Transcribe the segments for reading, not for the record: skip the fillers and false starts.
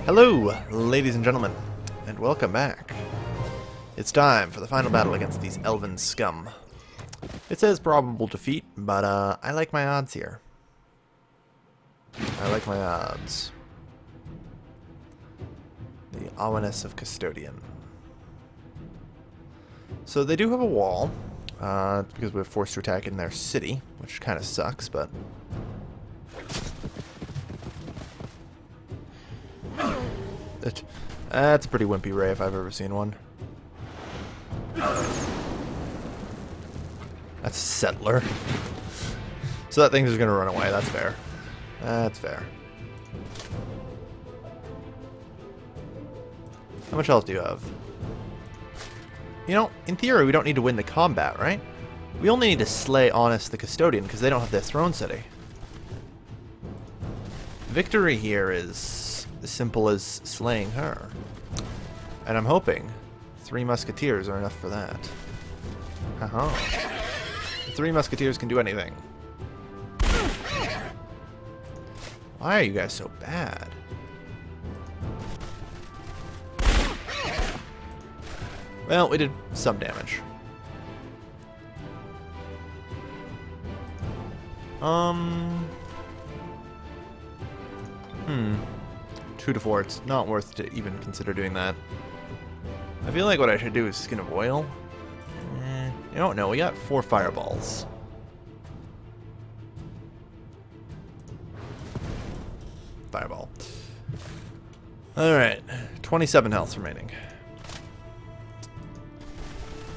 Hello, ladies and gentlemen, and welcome back. It's time for the final battle against these elven scum. It says probable defeat, but I like my odds here. I like my odds. The Ominous of Custodian. So they do have a wall. It's because we're forced to attack in their city, which kind of sucks, but... That's a pretty wimpy ray if I've ever seen one. That's a settler. So that thing's just gonna run away, that's fair. That's fair. How much health do you have? You know, in theory we don't need to win the combat, right? We only need to slay Honest the Custodian because they don't have their throne city. Victory here is as simple as slaying her. And I'm hoping 3 musketeers are enough for that. Haha. The 3 musketeers can do anything. Why are you guys so bad? Well, we did some damage. 2 to 4, it's not worth to even consider doing that. I feel like what I should do is Skin of Oil. You don't know, we got 4 fireballs. Fireball. Alright, 27 health remaining.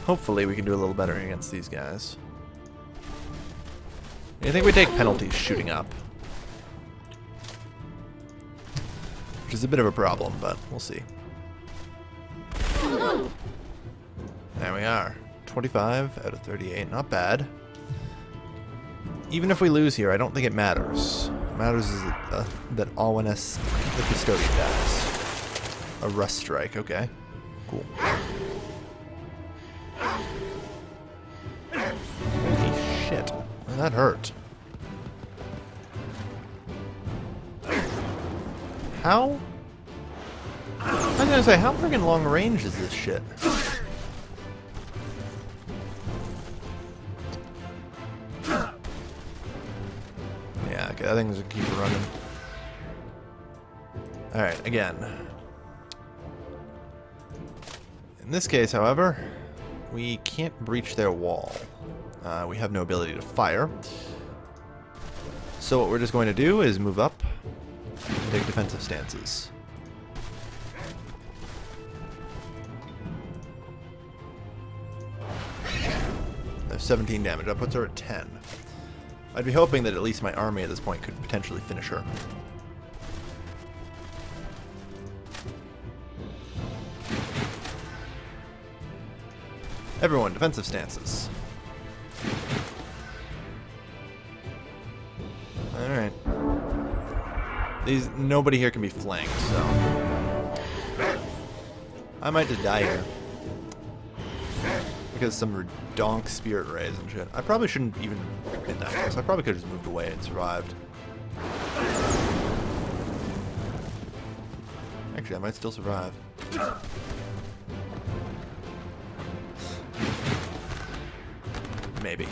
Hopefully we can do a little better against these guys. I think we take penalties shooting up. Which is a bit of a problem, but we'll see. There we are. 25 out of 38. Not bad. Even if we lose here, I don't think it matters. What matters is that Alwyness, the Custodian, dies. A rust strike, okay. Cool. Holy shit. Man, that hurt. How? I was gonna say, how friggin' long range is this shit? Yeah, okay, that thing's gonna keep running. Alright, again. In this case, however, we can't breach their wall. We have no ability to fire. So what we're just going to do is move up and take defensive stances. There's 17 damage. That puts her at 10. I'd be hoping that at least my army at this point could potentially finish her. Everyone, defensive stances. Alright. Nobody here can be flanked, so... I might just die here. Because some redonk spirit rays and shit. I probably shouldn't even been that close. I probably could have just moved away and survived. Actually, I might still survive. Maybe.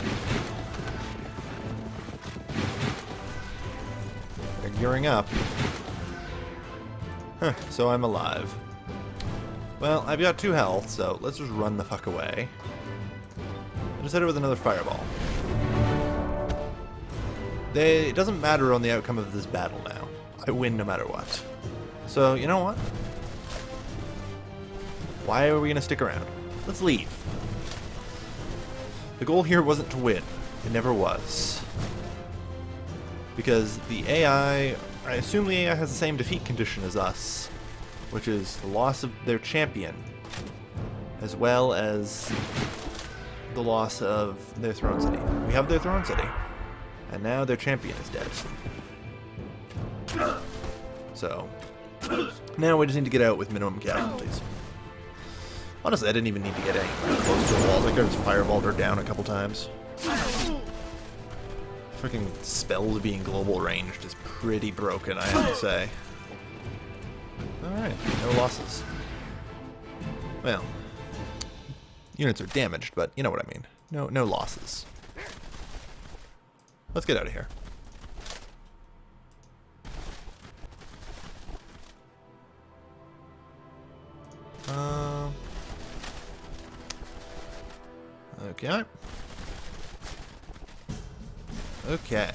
They're gearing up. Huh, so I'm alive. Well, I've got 2 health, so let's just run the fuck away. I'll just hit her with another fireball. It doesn't matter on the outcome of this battle now. I win no matter what. So, you know what? Why are we going to stick around? Let's leave. The goal here wasn't to win. It never was. Because the AI... I assume the AI has the same defeat condition as us, which is the loss of their champion, as well as the loss of their throne city. We have their throne city, and now their champion is dead. So, now we just need to get out with minimum casualties. Honestly, I didn't even need to get any close to the walls. I could have just fireballed her down a couple times. Freaking spell being global ranged is pretty broken, I have to say. Alright, no losses. Well, units are damaged, but you know what I mean. No losses. Let's get out of here. Okay. Okay.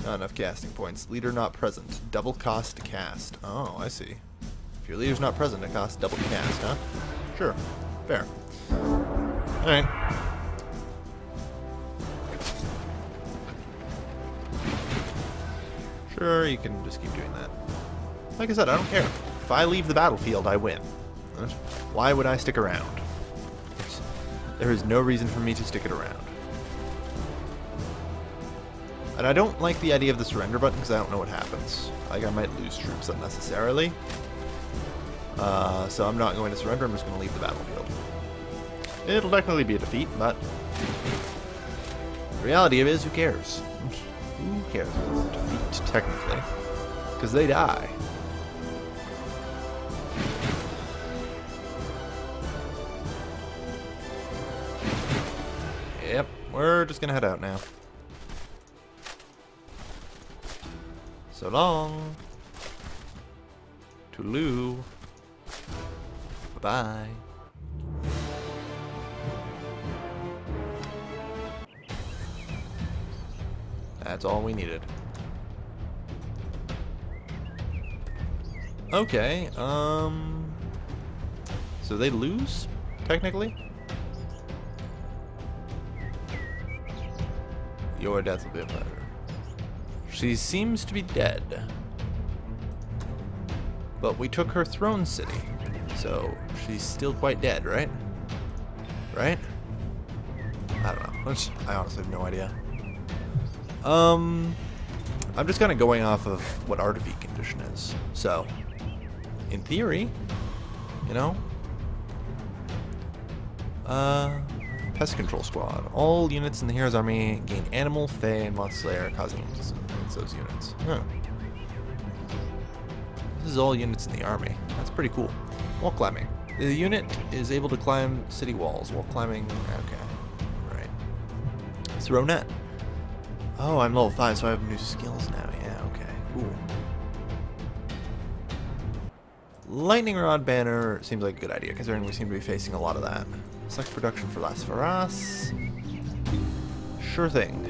Not enough casting points. Leader not present. Double cost to cast. Oh, I see. If your leader's not present, it costs double to cast, huh? Sure. Fair. Alright. Sure, you can just keep doing that. Like I said, I don't care. If I leave the battlefield, I win. Why would I stick around? There is no reason for me to stick it around. And I don't like the idea of the surrender button because I don't know what happens. Like, I might lose troops unnecessarily. So I'm not going to surrender, I'm just going to leave the battlefield. It'll technically be a defeat, but the reality of it is, who cares? Who cares if it's a defeat, technically? Because they die. Yep, we're just gonna head out now. So long. Toodaloo. Bye-bye. That's all we needed. Okay, so they lose, technically? Your death will be a pleasure. She seems to be dead. But we took her throne city, so she's still quite dead, right? Right? I don't know. I honestly have no idea. I'm just kind of going off of what our defeat condition is. So, in theory, you know, Pest Control Squad. All units in the hero's army gain Animal, Fey, and Monster Slayer, causing those units. Huh. This is all units in the army. That's pretty cool. Wall climbing. The unit is able to climb city walls while climbing. Okay. Right. Throw net. Oh, I'm level 5, so I have new skills now. Yeah, okay. Cool. Lightning Rod Banner seems like a good idea, considering we seem to be facing a lot of that. Select production for Las Faras. Sure thing.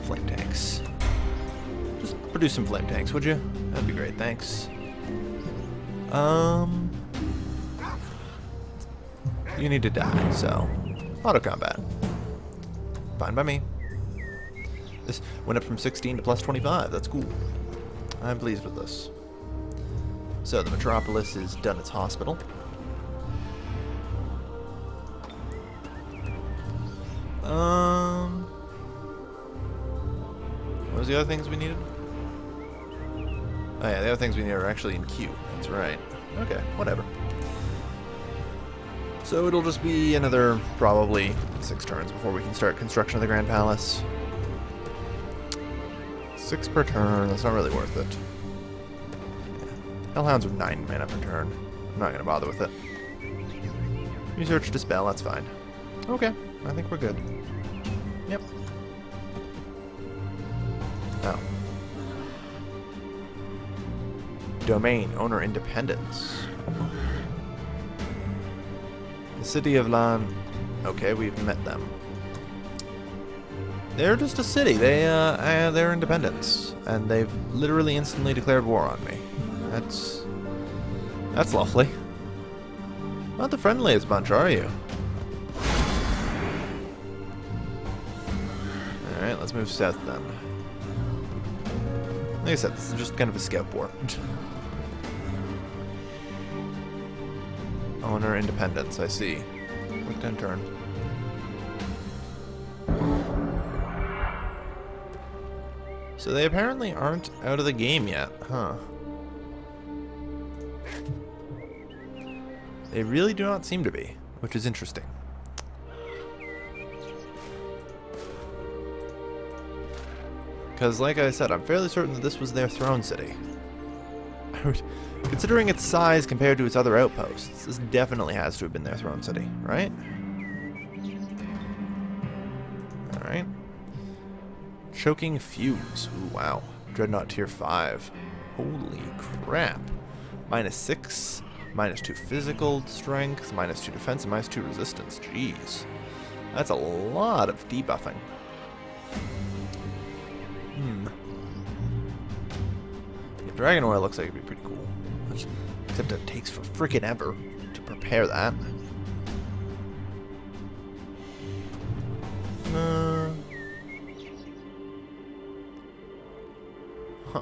Flame tanks. Just produce some flame tanks, would you? That'd be great, thanks. You need to die, so auto combat. Fine by me. This went up from 16 to plus 25. That's cool. I'm pleased with this. So the Metropolis has done its hospital. What was the other things we needed? Oh yeah, the other things we need are actually in queue. That's right. Okay, whatever. So it'll just be another probably 6 turns before we can start construction of the Grand Palace. 6 per turn, that's not really worth it. Yeah. Hellhounds are 9 mana per turn. I'm not going to bother with it. Research Dispel, that's fine. Okay, I think we're good. Yep. Oh. Domain, owner independence. The city of Lan. Okay, we've met them. They're just a city. They're independence, and they've literally instantly declared war on me. That's lovely. Not the friendliest bunch, are you? All right, let's move south then. Like I said, this is just kind of a scout war. Owner independence, I see. Quick 10 turn. So they apparently aren't out of the game yet, huh? They really do not seem to be, which is interesting. Because, like I said, I'm fairly certain that this was their throne city. Considering its size compared to its other outposts, this definitely has to have been their throne city, right? Alright. Choking Fuse. Ooh, wow. Dreadnought tier 5. Holy crap. -6, -2 physical strength, -2 defense, and -2 resistance. Jeez. That's a lot of debuffing. Yeah, Dragon Oil looks like it'd be pretty cool. Except it takes for frickin' ever to prepare that. Huh.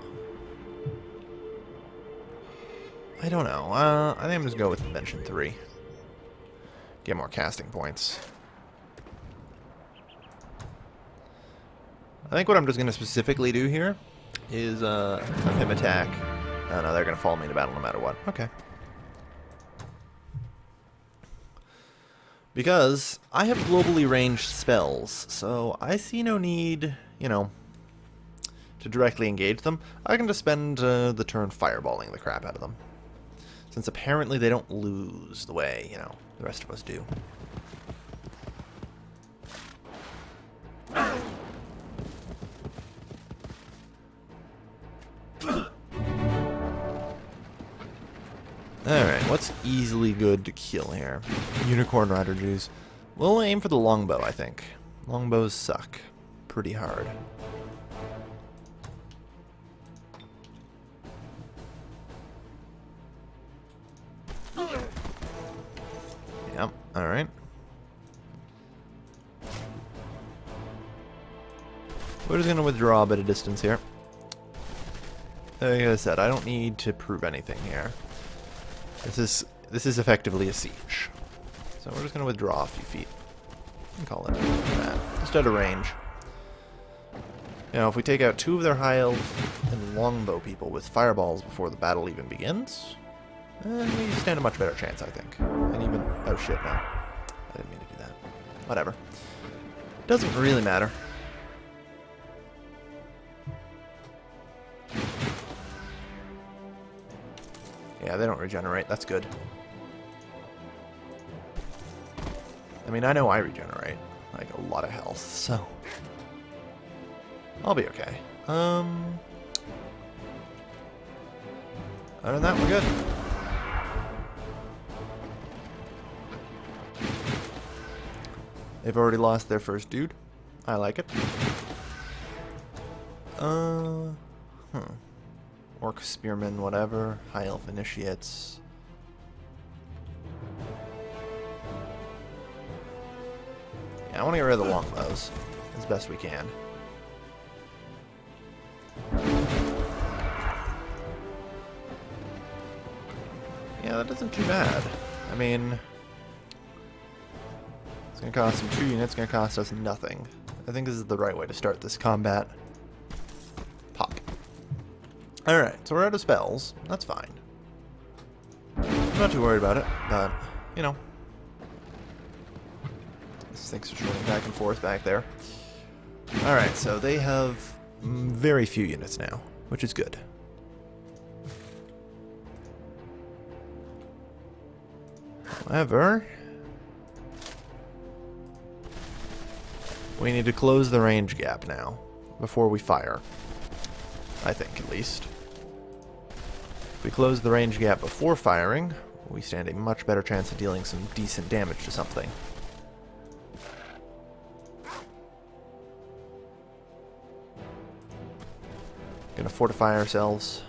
I don't know. I think I'm just going to go with Invention 3. Get more casting points. I think what I'm just going to specifically do here is a Pim attack. Oh no, they're going to follow me into battle no matter what. Okay. Because I have globally ranged spells, so I see no need, you know, to directly engage them. I can just spend the turn fireballing the crap out of them. Since apparently they don't lose the way, you know, the rest of us do. Alright, what's easily good to kill here? Unicorn Rider Juice. We'll aim for the longbow, I think. Longbows suck pretty hard. Yep, alright. We're just going to withdraw a bit of distance here. Like I said, I don't need to prove anything here. This is effectively a siege. So we're just going to withdraw a few feet. And call it that. Just out of range. You know, if we take out 2 of their high health and longbow people with fireballs before the battle even begins, then we stand a much better chance, I think. And even... oh shit, no. I didn't mean to do that. Whatever. Doesn't really matter. Yeah, they don't regenerate. That's good. I mean, I know I regenerate. Like, a lot of health, so... I'll be okay. Other than that, we're good. They've already lost their first dude. I like it. Orc Spearmen, whatever. High Elf Initiates. Yeah, I want to get rid of the longbows as best we can. Yeah, that isn't too bad. I mean, it's going to cost them 2 units, it's going to cost us nothing. I think this is the right way to start this combat. Pop. Alright, so we're out of spells. That's fine. I'm not too worried about it, but, you know. These things are shooting back and forth back there. Alright, so they have very few units now, which is good. However, we need to close the range gap now, before we fire. I think, at least. If we close the range gap before firing, we stand a much better chance of dealing some decent damage to something. Gonna fortify ourselves.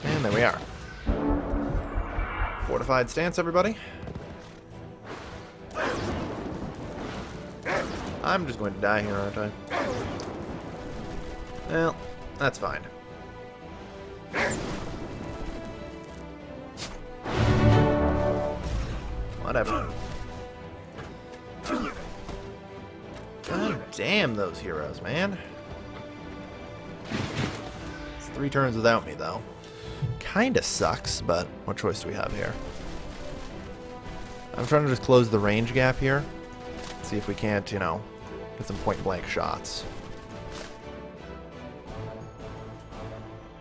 And there we are. Fortified stance, everybody. I'm just going to die here, aren't I? Well, that's fine. Whatever. God damn those heroes, man. It's 3 turns without me, though. Kinda sucks, but what choice do we have here? I'm trying to just close the range gap here. See if we can't, you know, get some point-blank shots.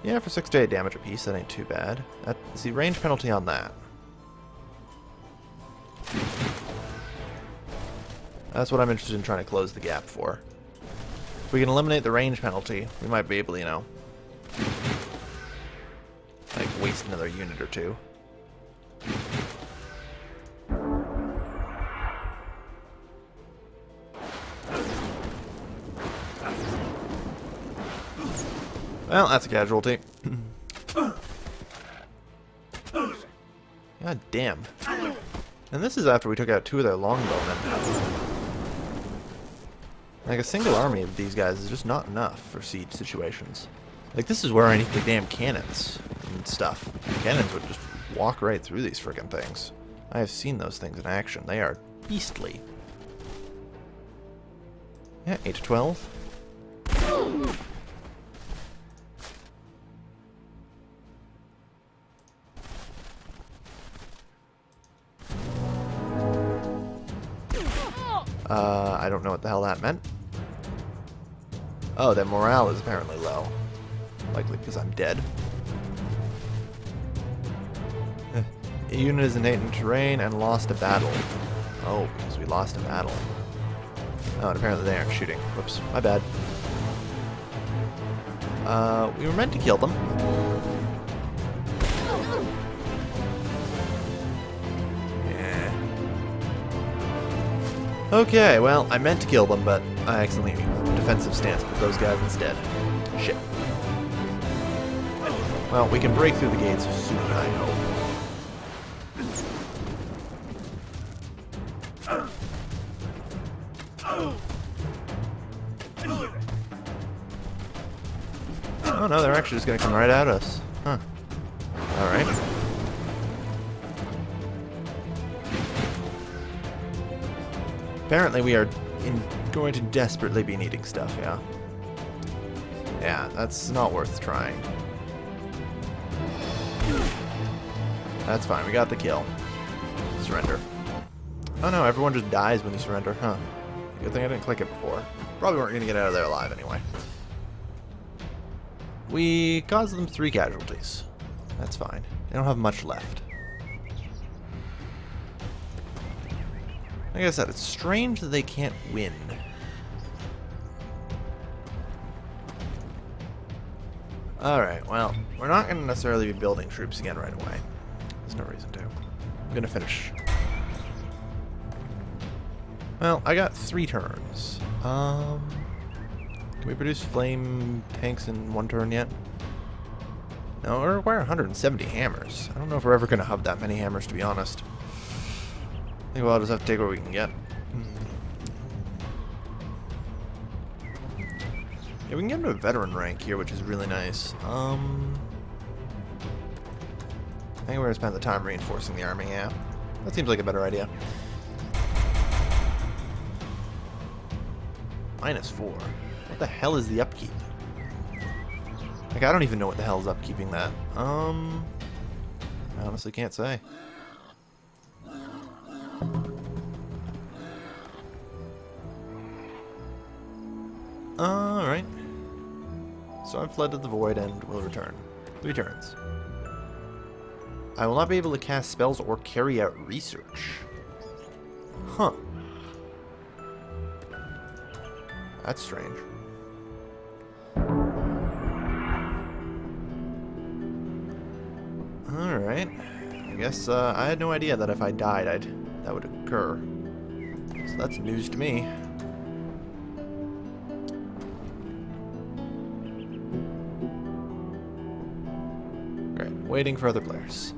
Yeah, for 6 to 8 damage apiece, that ain't too bad. That's the range penalty on that. That's what I'm interested in trying to close the gap for. If we can eliminate the range penalty, we might be able to, you know, like, waste another unit or two. Well, that's a casualty. God damn. And this is after we took out 2 of their longbowmen. Like, a single army of these guys is just not enough for siege situations. Like, this is where I need the damn cannons and stuff. Cannons would just walk right through these frickin' things. I have seen those things in action. They are beastly. Yeah, 8 to 12. I don't know what the hell that meant. Oh, their morale is apparently low. Likely because I'm dead. A unit is innate in terrain and lost a battle. Oh, because we lost a battle. Oh, and apparently they aren't shooting. Whoops, my bad. We were meant to kill them. Okay, well, I meant to kill them, but I accidentally defensive stance with those guys instead. Shit. Well, we can break through the gates soon, I hope. Oh no, they're actually just gonna come right at us. Huh. Alright. Apparently we are going to desperately be needing stuff, yeah. Yeah, that's not worth trying. That's fine, we got the kill. Surrender. Oh no, everyone just dies when you surrender, huh. Good thing I didn't click it before. Probably weren't going to get out of there alive anyway. We caused them 3 casualties. That's fine. They don't have much left. Like I said, it's strange that they can't win. Alright, well, we're not going to necessarily be building troops again right away. There's no reason to. I'm going to finish. Well, I got 3 turns. Can we produce flame tanks in 1 turn yet? No, we require 170 hammers. I don't know if we're ever going to have that many hammers, to be honest. I think we'll just have to take what we can get. Yeah, we can get him to a veteran rank here, which is really nice. I think we're going to spend the time reinforcing the army, yeah. That seems like a better idea. -4. What the hell is the upkeep? Like, I don't even know what the hell is upkeeping that. I honestly can't say. Alright. So I've fled to the void and will return. 3 turns. I will not be able to cast spells or carry out research. Huh. That's strange. Alright. I guess I had no idea that if I died, that would occur. So that's news to me. Alright, waiting for other players.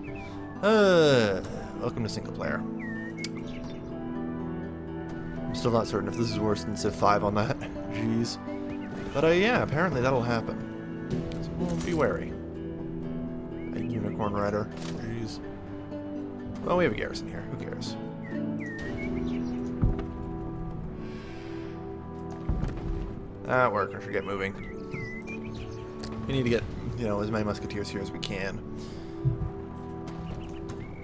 Welcome to single player. I'm still not certain if this is worse than Civ 5 on that. Jeez. But yeah, apparently that'll happen. So we'll be wary. A unicorn rider. Jeez. Well, we have a garrison here. Who cares? That worked. I should get moving. We need to get, you know, as many musketeers here as we can.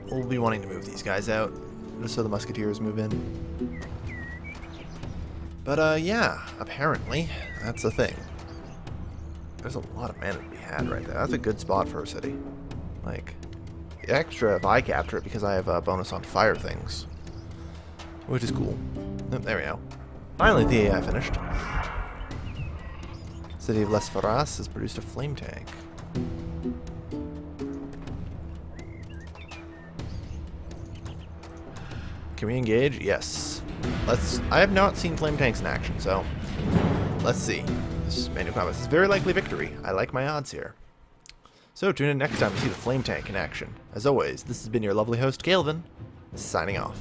We'll be wanting to move these guys out, just so the musketeers move in. But, yeah, apparently, that's a thing. There's a lot of mana to be had right there. That's a good spot for a city. Like, extra if I capture it because I have a bonus on fire things. Which is cool. Oh, there we go. Finally, the AI finished. City of Les Faras has produced a flame tank. Can we engage? Yes. I have not seen flame tanks in action, so let's see. This menu combat is very likely victory. I like my odds here. So tune in next time to see the flame tank in action. As always, this has been your lovely host, Calvin, signing off.